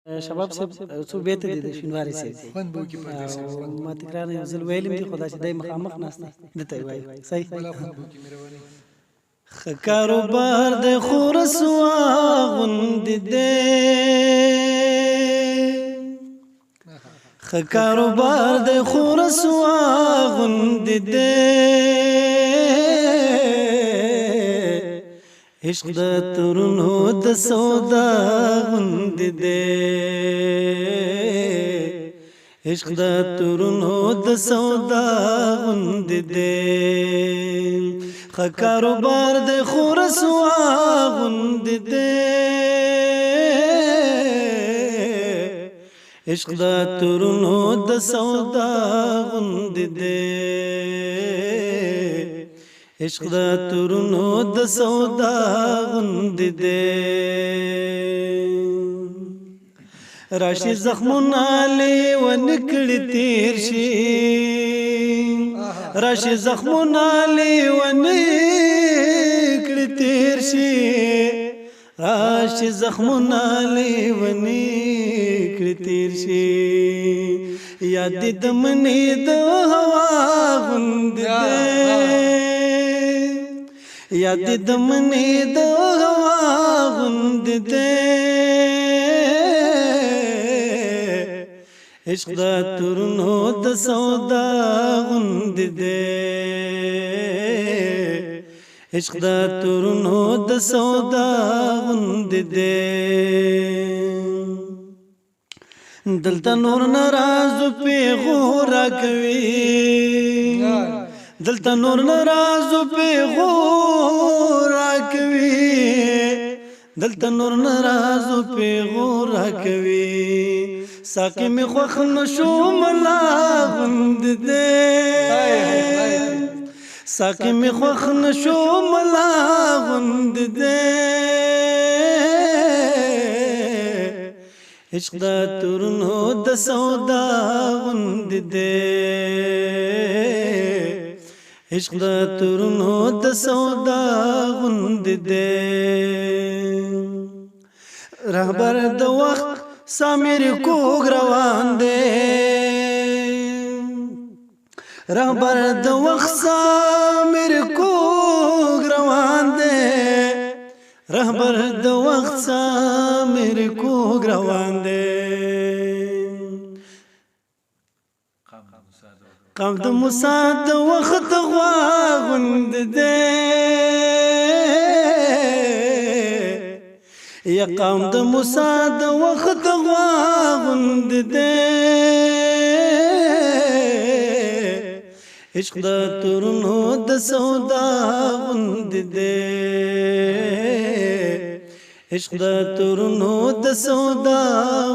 شباب صاحب څو بیت دي د شینواري صاحب خوند به وکړي پردیس صاحب ما تکرار یو ځل ویلم دي خدا چې دای مخامخ ناسته دته وای صحیح بلا خوند به وکړي مهرباني کاروبار د خورسوا غوند دې کاروبار د خورسوا غوند دې عشق د ترونو د سودا غوند دې عشق د ترونو د سودا غوند دې کاروبار د خورسوا غوند دې عشق د ترونو د سودا غوند دې عشق د ترونو د سودا غوند دې راشي زخمونه لیونکړي تیر شي راشي زخمونه لیونکړي تیر شي راشي زخمونه لیونکړي تیر شي یاد د منی د هوا غوند دې یاد د منی د هوا غوند دې عشق د ترونو د سودا غوند دې عشق د ترونو د سودا غوند دې دلته نور ناراض پیغور کوي دلته نور ناراض پیغور کوي دلته نور ناراض پیغور کوي ساقی می خوخ نشو ملا غوند دې ساقی می خوخ نشو ملا غوند دې عشق د ترونو د سودا غوند دې عشق د ترونو د سودا غوند دې رهبر د وخت سامر کوګ روان دې رهبر د وخت سامر کوګ روان دې رهبر د وخت سامر کوګ روان دې قام د موسی د وخت غوا غوند دې یا قام د موسی د وخت غوا غوند دې عشق د ترونو د سودا غوند دې عشق د ترونو د سودا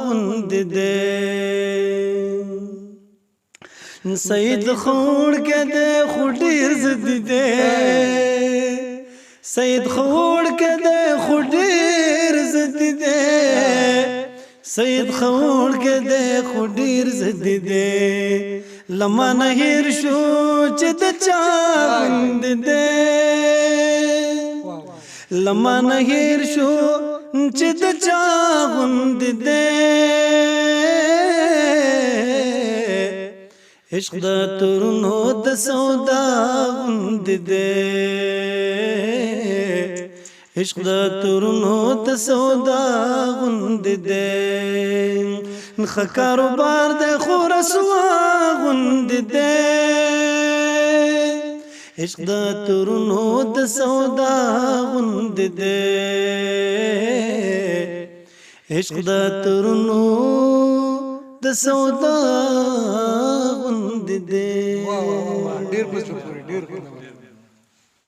غوند دې سید خور کې دې خډیر زد دې سید خور کې دې خډیر زد دې سید خور کې دې خډیر زد دې لما نهیر شو چې د چا غوند دې لما نهیر شو چې د چا غوند دې عشق د ترونو د سودا غوند دې عشق د ترونو د سودا غوند دې کاروبار د خورسوا غوند دې عشق د ترونو د سودا غوند دې عشق د ترونو د سودا غوند دې ډیر پوښتنه ډیر